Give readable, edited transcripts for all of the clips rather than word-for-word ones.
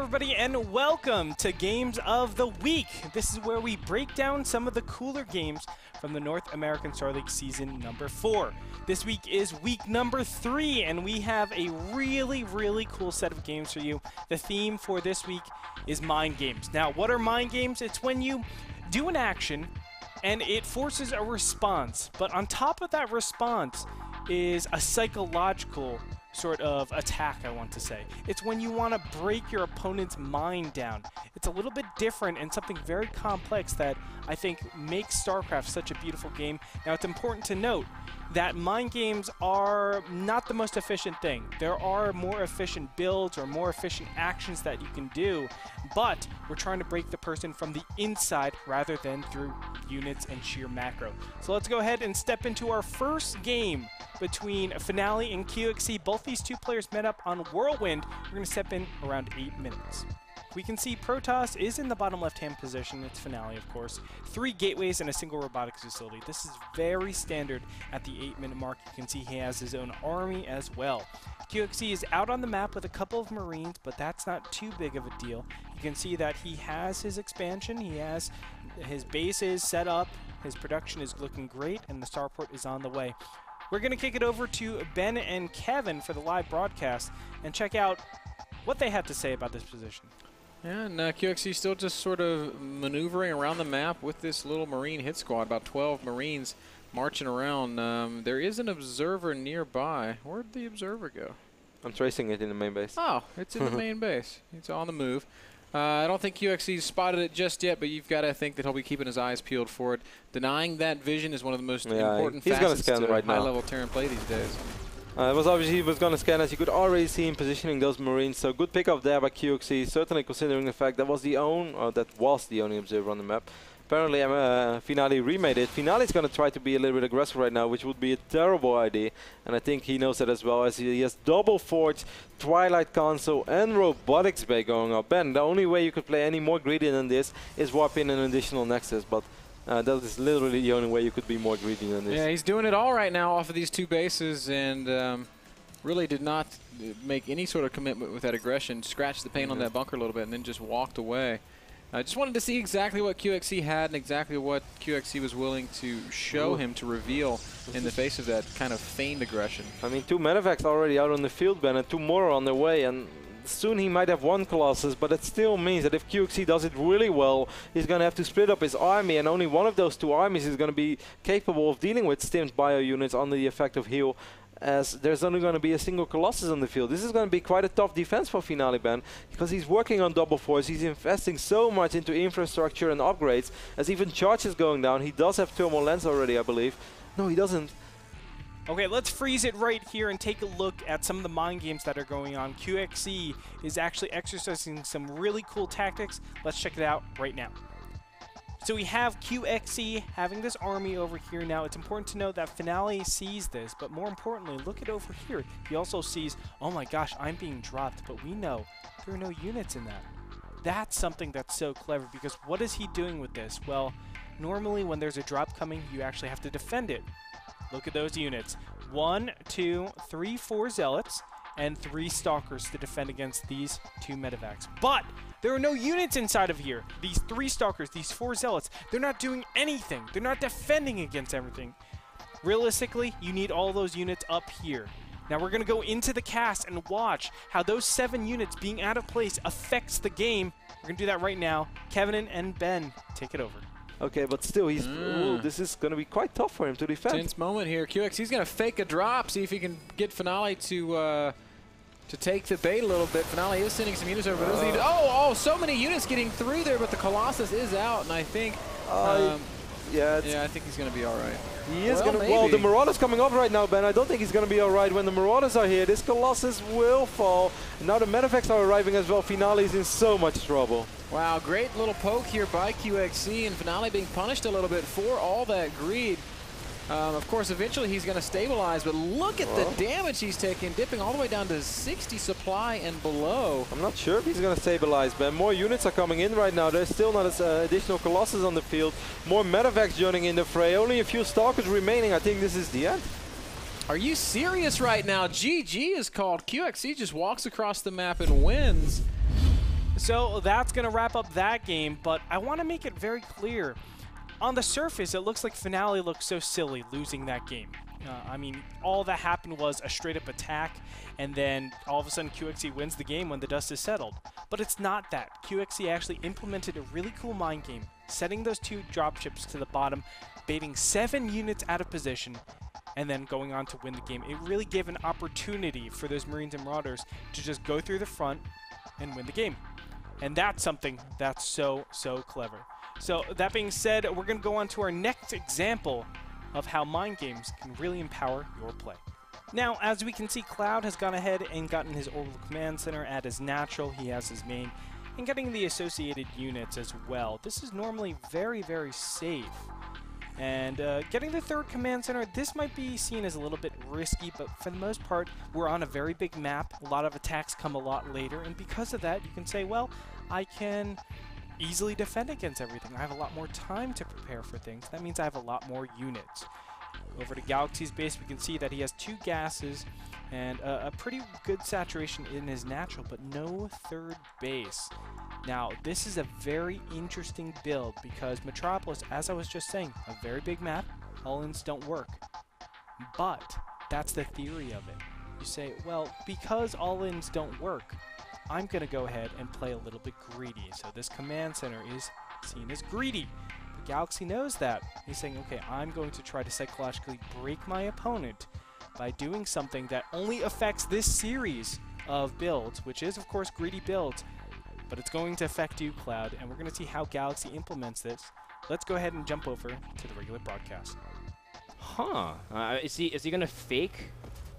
everybody, and welcome to Games of the Week. This is where we break down some of the cooler games from the North American Star League Season number 4. This week is week number 3, and we have a really cool set of games for you. The theme for this week is mind games. Now, what are mind games? It's when you do an action and it forces a response, but on top of that response is a psychological sort of attack, I want to say. It's when you want to break your opponent's mind down. It's a little bit different and something very complex that I think makes StarCraft such a beautiful game. Now, it's important to note that mind games are not the most efficient thing. There are more efficient builds or more efficient actions that you can do, but we're trying to break the person from the inside rather than through units and sheer macro. So let's go ahead and step into our first game between Finale and QXC. Both these two players met up on Whirlwind. We're going to step in around 8 minutes. We can see Protoss is in the bottom left-hand position. It's Finale, of course. 3 gateways and a single robotics facility. This is very standard at the 8-minute mark. You can see he has his own army as well. QXC is out on the map with a couple of Marines, but that's not too big of a deal. You can see that he has his expansion. He has his bases set up. His production is looking great, and the starport is on the way. We're going to kick it over to Ben and Kevin for the live broadcast and check out what they have to say about this position. Yeah, and QXC still just sort of maneuvering around the map with this little Marine hit squad, about 12 Marines marching around. There is an observer nearby. Where'd the observer go? I'm tracing it in the main base. Oh, it's in the main base. It's on the move. I don't think QXC's spotted it just yet, but you've got to think that he'll be keeping his eyes peeled for it. Denying that vision is one of the most important facets to high-level Terran play these days. It was obviously he was going to scan, as you could already see him positioning those Marines. So good pickup there by QXC, certainly considering the fact that was the only observer on the map. Apparently Finale remade it. Finale's going to try to be a little bit aggressive right now, which would be a terrible idea. And I think he knows that as well, as he has double Forge, Twilight Console and Robotics Bay going up. Ben, the only way you could play any more greedy than this is warp in an additional Nexus, but that is literally the only way you could be more greedy than this. Yeah, he's doing it all right now off of these 2 bases, and really did not make any sort of commitment with that aggression. Scratched the paint on that bunker a little bit and then just walked away. I just wanted to see exactly what QXC had and exactly what QXC was willing to show him to reveal in the face of that kind of feigned aggression. I mean, 2 medevacs already out on the field, Ben, and 2 more on their way, and soon he might have 1 Colossus, but it still means that if QXC does it really well, he's going to have to split up his army, and only one of those 2 armies is going to be capable of dealing with stimmed bio units under the effect of heal, as there's only going to be a single Colossus on the field. This is going to be quite a tough defense for Finale, Ben, because he's working on double force. He's investing so much into infrastructure and upgrades, as even charge is going down. He does have thermal lens already, I believe. No, he doesn't. Okay, let's freeze it right here and take a look at some of the mind games that are going on. QXC is actually exercising some really cool tactics. Let's check it out right now. So we have QXC having this army over here now. It's important to note that Finale sees this, but more importantly, look at over here. He also sees, oh my gosh, I'm being dropped, but we know there are no units in that. That's something that's so clever, because what is he doing with this? Well, normally when there's a drop coming, you actually have to defend it. Look at those units. 1, 2, 3, 4 Zealots, and 3 Stalkers to defend against these 2 medevacs. But there are no units inside of here. These 3 Stalkers, these 4 Zealots, they're not doing anything. They're not defending against everything. Realistically, you need all those units up here. Now we're going to go into the cast and watch how those 7 units being out of place affects the game. We're going to do that right now. Kevin and Ben, take it over. Okay, but still, he's this is going to be quite tough for him to defend. Tense moment here. QXC's going to fake a drop, see if he can get Finale to take the bait a little bit. Finale is sending some units over. Oh, so many units getting through there, but the Colossus is out, and I think yeah, I think he's going to be all right. He is going to. Well, the Marauders coming up right now, Ben. I don't think he's going to be all right when the Marauders are here. This Colossus will fall. And now the medevacs are arriving as well. Finale's in so much trouble. Wow, great little poke here by QXC, and Finale being punished a little bit for all that greed. Of course, eventually he's going to stabilize, but look at the damage he's taking, dipping all the way down to 60 supply and below. I'm not sure if he's going to stabilize, Ben. More units are coming in right now. There's still not additional Colossus on the field. More medevacs joining in the fray. Only a few Stalkers remaining. I think this is the end. Are you serious right now? GG is called. QXC just walks across the map and wins. So that's going to wrap up that game, but I want to make it very clear. On the surface, it looks like Finale looked so silly losing that game. I mean, all that happened was a straight-up attack, and then all of a sudden QXE wins the game when the dust is settled. But it's not that. QXE actually implemented a really cool mind game, setting those 2 dropships to the bottom, baiting 7 units out of position, and then going on to win the game. It really gave an opportunity for those Marines and Marauders to just go through the front and win the game. And that's something that's so, so clever. So that being said, we're going to go on to our next example of how mind games can really empower your play. Now, as we can see, Cloud has gone ahead and gotten his Orbital Command Center at his natural. He has his main, and getting the associated units as well. This is normally very, very safe. And getting the 3rd Command Center, this might be seen as a little bit risky, but for the most part, we're on a very big map. A lot of attacks come a lot later, and because of that, you can say, well, I can easily defend against everything. I have a lot more time to prepare for things. That means I have a lot more units. Over to Galaxy's base, we can see that he has 2 gases and a pretty good saturation in his natural, but no 3rd base. Now, this is a very interesting build because Metropolis, as I was just saying, a very big map, all-ins don't work. But that's the theory of it. You say, well, because all-ins don't work, I'm going to go ahead and play a little bit greedy. So this command center is seen as greedy. But Galaxy knows that. He's saying, okay, I'm going to try to psychologically break my opponent by doing something that only affects this series of builds, which is, of course, greedy builds. But it's going to affect you, Cloud, and we're going to see how Galaxy implements this. Let's go ahead and jump over to the regular broadcast. Huh. Is he going to fake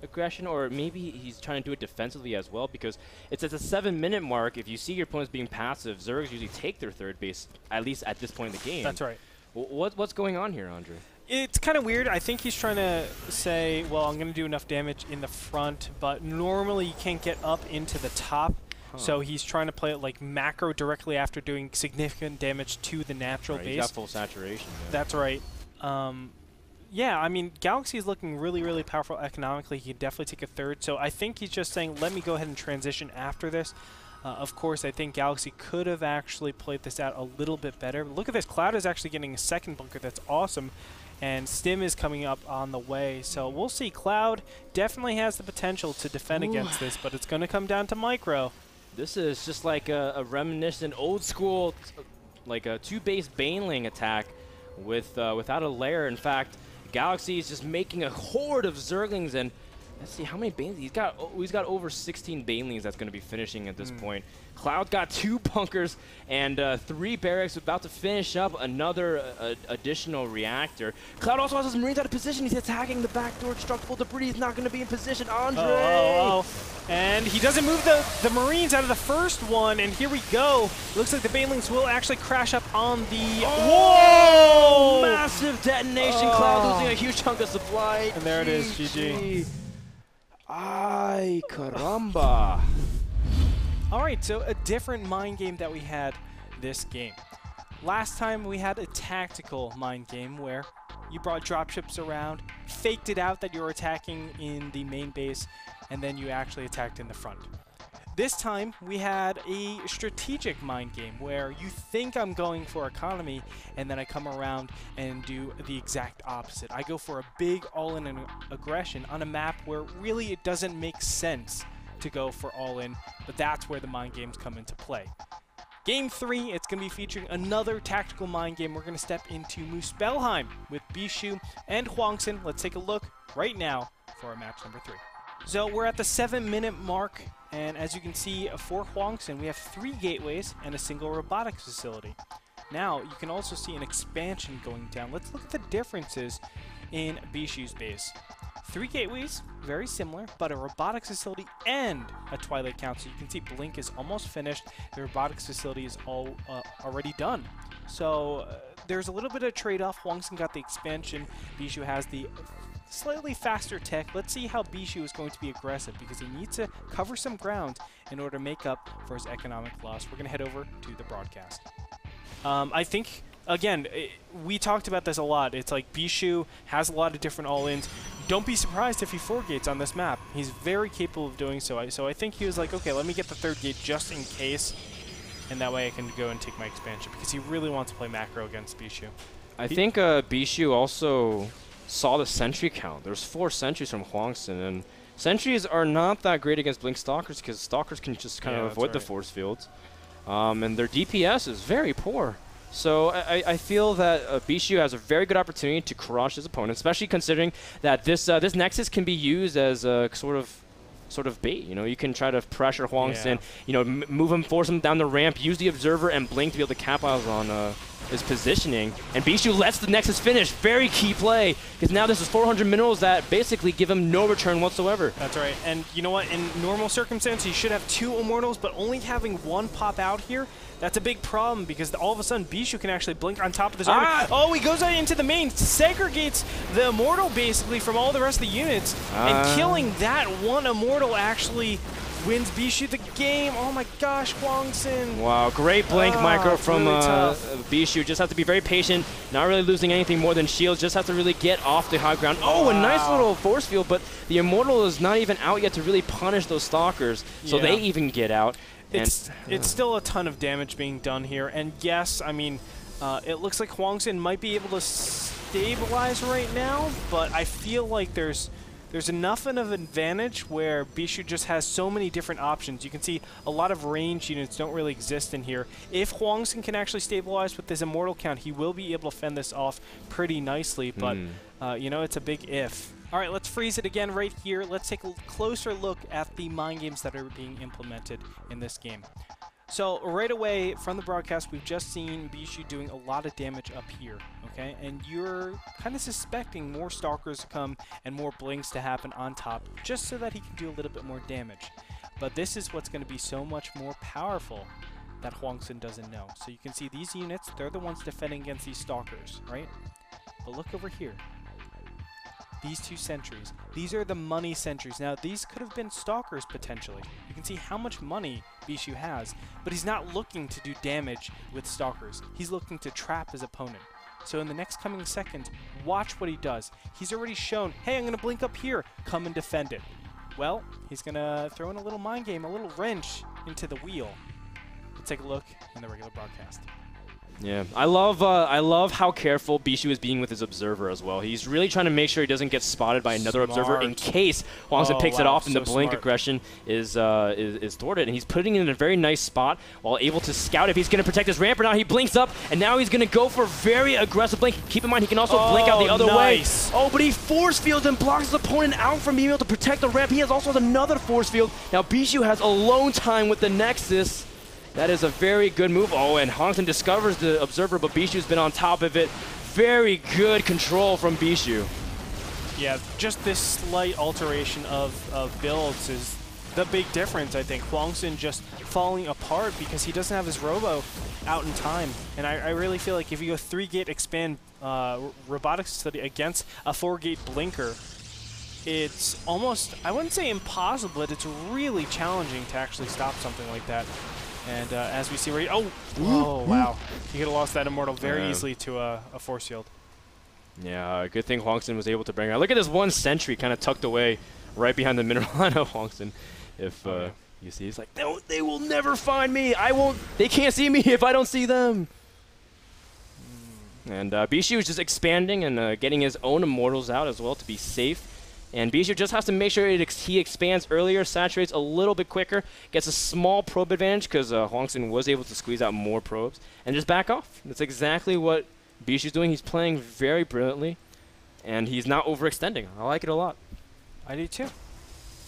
aggression, or maybe he's trying to do it defensively as well? Because it's at the 7-minute mark. If you see your opponents being passive, Zergs usually take their 3rd base, at least at this point in the game. That's right. What's going on here, Andre? It's kind of weird. I think he's trying to say, well, I'm going to do enough damage in the front, but normally you can't get up into the top. So he's trying to play it like macro directly after doing significant damage to the natural base. He's got full saturation. Yeah. That's right. Yeah, I mean, Galaxy is looking really, really powerful economically. He could definitely take a 3rd. So I think he's just saying, let me go ahead and transition after this. Of course, I think Galaxy could have actually played this out a little bit better. Look at this. Cloud is actually getting a 2nd bunker. That's awesome. And Stim is coming up on the way. So we'll see. Cloud definitely has the potential to defend against this, but it's going to come down to micro. This is just like a reminiscent old school, like a 2-base Baneling attack without a lair. In fact, Galaxy is just making a horde of Zerglings, and let's see how many Banelings he's got over 16 Banelings that's going to be finishing at this point. Cloud got 2 bunkers and 3 barracks, about to finish up another additional reactor. Cloud also has his Marines out of position. He's attacking the backdoor destructible debris. He's not going to be in position. Andre! And he doesn't move the Marines out of the first one, and here we go. Looks like the Banelings will actually crash up on the... Whoa! Massive detonation. Cloud losing a huge chunk of supply. And there it is, GG. Ay, caramba. All right, so a different mind game that we had this game. Last time we had a tactical mind game where you brought dropships around, faked it out that you were attacking in the main base, and then you actually attacked in the front. This time we had a strategic mind game where you think I'm going for economy, and then I come around and do the exact opposite. I go for a big all-in aggression on a map where really it doesn't make sense to go for all-in, but that's where the mind games come into play. Game 3, it's going to be featuring another tactical mind game. We're going to step into Muspelheim with Bishu and Huangxin. Let's take a look right now for our match number 3. So we're at the 7-minute mark, and as you can see, for Huangxin, we have 3 gateways and a single robotics facility. Now, you can also see an expansion going down. Let's look at the differences in Bishu's base. 3 gateways, very similar, but a robotics facility and a Twilight Council. You can see Blink is almost finished. The robotics facility is already done. So there's a little bit of trade-off. Huangxin got the expansion. Bishu has the slightly faster tech. Let's see how Bishu is going to be aggressive, because he needs to cover some ground in order to make up for his economic loss. We're going to head over to the broadcast. I think, again, we talked about this a lot. It's like Bishu has a lot of different all-ins. Don't be surprised if he 4 gates on this map. He's very capable of doing so. So I think he was like, okay, let me get the 3rd gate just in case. and that way I can go and take my expansion, because he really wants to play macro against Bishu. I think Bishu also saw the sentry count. There's 4 sentries from Huangson, and sentries are not that great against Blink Stalkers because Stalkers can just kind of avoid the force fields. And their DPS is very poor. So I feel that Bishu has a very good opportunity to crush his opponent, especially considering that this Nexus can be used as a sort of bait. You know, you can try to pressure Huangson, you know, move him, force him down the ramp, use the Observer and Blink to be able to capitalize on his positioning. And Bishu lets the Nexus finish. Very key play, because now this is 400 minerals that basically give him no return whatsoever. That's right. And you know what? In normal circumstances, he should have 2 Immortals, but only having 1 pop out here, that's a big problem, because all of a sudden Bishu can actually blink on top of this armor. Oh, he goes out into the main, segregates the Immortal basically from all the rest of the units, and killing that 1 Immortal actually wins Bishu the game. Oh my gosh, Huangson. Wow, great blink micro from Bishu. Just have to be very patient, not really losing anything more than shields, just have to really get off the high ground. Oh, a nice little force field, but the Immortal is not even out yet to really punish those Stalkers, so they even get out. It's still a ton of damage being done here, and yes, I mean, it looks like Huangson might be able to stabilize right now, but I feel like there's enough of an advantage where Bishu just has so many different options. You can see a lot of range units don't really exist in here. If Huangson can actually stabilize with his Immortal count, he will be able to fend this off pretty nicely, but you know, it's a big if. All right, let's freeze it again right here. Let's take a closer look at the mind games that are being implemented in this game. So right away from the broadcast, we've just seen Bishu doing a lot of damage up here, okay? And you're kind of suspecting more Stalkers to come and more Blinks to happen on top, just so that he can do a little bit more damage. But this is what's going to be so much more powerful that Huangson doesn't know. So you can see these units, they're the ones defending against these Stalkers, right? But look over here. These 2 sentries. These are the money sentries. Now, these could have been Stalkers, potentially. You can see how much money Bishu has, but he's not looking to do damage with Stalkers. He's looking to trap his opponent. So in the next coming second, watch what he does. He's already shown, hey, I'm going to blink up here. Come and defend it. Well, he's going to throw in a little mind game, a little wrench into the wheel. Let's take a look in the regular broadcast. Yeah, I love how careful Bishu is being with his Observer as well. He's really trying to make sure he doesn't get spotted by another Observer in case Huangson picks it off and the blink aggression is thwarted. And he's putting it in a very nice spot while able to scout if he's going to protect his ramp or not. He blinks up, and now he's going to go for a very aggressive blink. Keep in mind, he can also blink out the other way. Oh, but he force fields and blocks his opponent out from being able to protect the ramp. He also has another force field. Now Bishu has alone time with the Nexus. That is a very good move. Oh, and Huangson discovers the Observer, but Bishu's been on top of it. Very good control from Bishu. Yeah, just this slight alteration of builds is the big difference, I think. Huangson just falling apart because he doesn't have his Robo out in time. And I really feel like if you go 3-gate expand robotics study against a 4-gate blinker, it's almost, I wouldn't say impossible, but it's really challenging to actually stop something like that. And as we see right, oh wow, he could have lost that Immortal very easily to a force field. Yeah, good thing Huangson was able to bring out. Look at this 1 sentry kind of tucked away right behind the mineral line of Huangson. If you see, he's like, they will never find me. They can't see me if I don't see them. And Bishu is just expanding and getting his own Immortals out as well to be safe. And Bishu just has to make sure he expands earlier, saturates a little bit quicker, gets a small probe advantage because Huangson was able to squeeze out more probes, and just back off. That's exactly what Bishu's doing. He's playing very brilliantly, and he's not overextending. I like it a lot. I do too.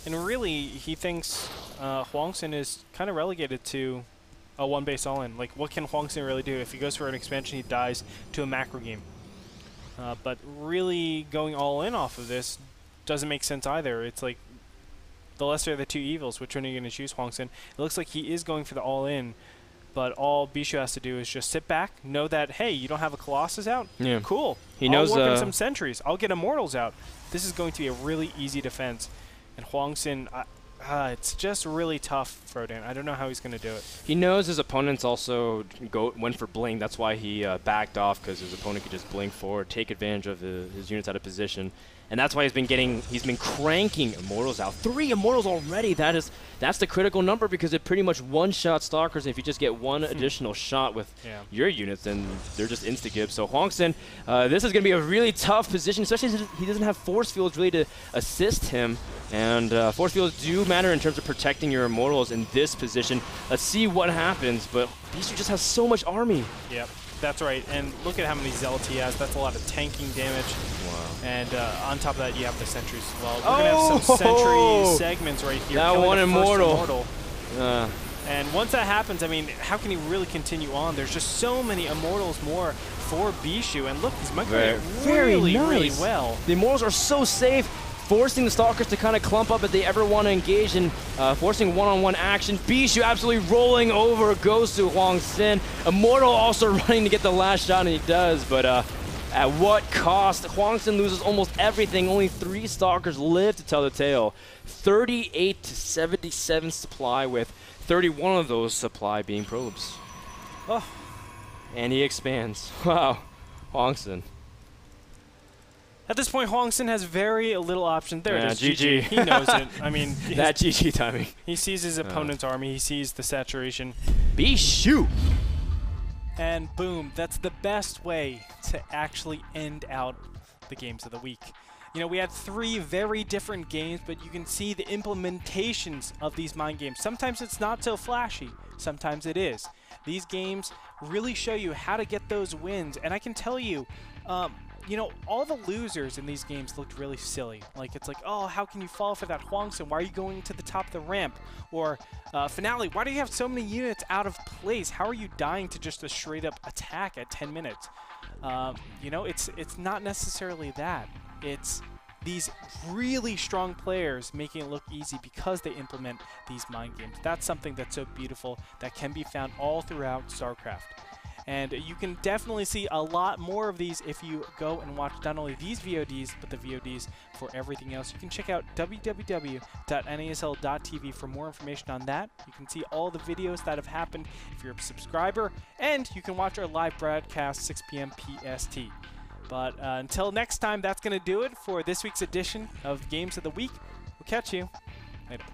And really, he thinks Huangson is kind of relegated to a 1-base all-in. Like, what can Huangson really do? If he goes for an expansion, he dies to a macro game. But really going all in off of this doesn't make sense either. It's like the lesser of the 2 evils. Which one are you going to choose, Huangson? It looks like he is going for the all-in, but all Bishu has to do is just sit back, know that, hey, you don't have a Colossus out? Yeah. Cool. He knows, I'll work on some sentries. I'll get Immortals out. This is going to be a really easy defense. And Huangson, It's just really tough for Frodan. I don't know how he's going to do it. He knows his opponents also went for blink. That's why he backed off, because his opponent could just blink forward, take advantage of his units out of position. And that's why he's been cranking Immortals out. 3 Immortals already. That's the critical number, because it pretty much one-shot Stalkers. And if you just get one additional shot with your units, then they're just insta-gib. So Hwangsen, this is going to be a really tough position, especially since he doesn't have force fields really to assist him. And force fields do matter in terms of protecting your Immortals in this position. Let's see what happens. But Bijou just has so much army. Yep. That's right, and look at how many Zealot he has. That's a lot of tanking damage. Wow. And on top of that, you have the sentries as well. We're going to have some sentry segments right here. That one Immortal. And once that happens, I mean, how can he really continue on? There's just so many Immortals more for Bijou. And look, he's microwaving it really well. The Immortals are so safe, forcing the Stalkers to kind of clump up if they ever want to engage in forcing one-on-one action. Bijou absolutely rolling over goes to Hwangsen. Immortal also running to get the last shot, and he does, but at what cost? Hwangsen loses almost everything. Only 3 Stalkers live to tell the tale. 38 to 77 supply, with 31 of those supply being probes. Oh. And he expands. Wow, Hwangsen. At this point, Hwangsen has very little option. There it is, GG. He knows it. I mean, that GG timing. He sees his opponent's army. He sees the saturation. Bijou. And boom, that's the best way to actually end out the games of the week. You know, we had 3 very different games, but you can see the implementations of these mind games. Sometimes it's not so flashy. Sometimes it is. These games really show you how to get those wins. And I can tell you, you know, all the losers in these games looked really silly. Like, it's like, oh, how can you fall for that Hwangsen? Why are you going to the top of the ramp? Or Finale, why do you have so many units out of place? How are you dying to just a straight-up attack at 10 minutes? You know, it's not necessarily that. It's these really strong players making it look easy because they implement these mind games. That's something that's so beautiful that can be found all throughout StarCraft. And you can definitely see a lot more of these if you go and watch not only these VODs, but the VODs for everything else. You can check out www.nasl.tv for more information on that. You can see all the videos that have happened if you're a subscriber, and you can watch our live broadcast 6 p.m. PST. But until next time, that's going to do it for this week's edition of Games of the Week. We'll catch you later.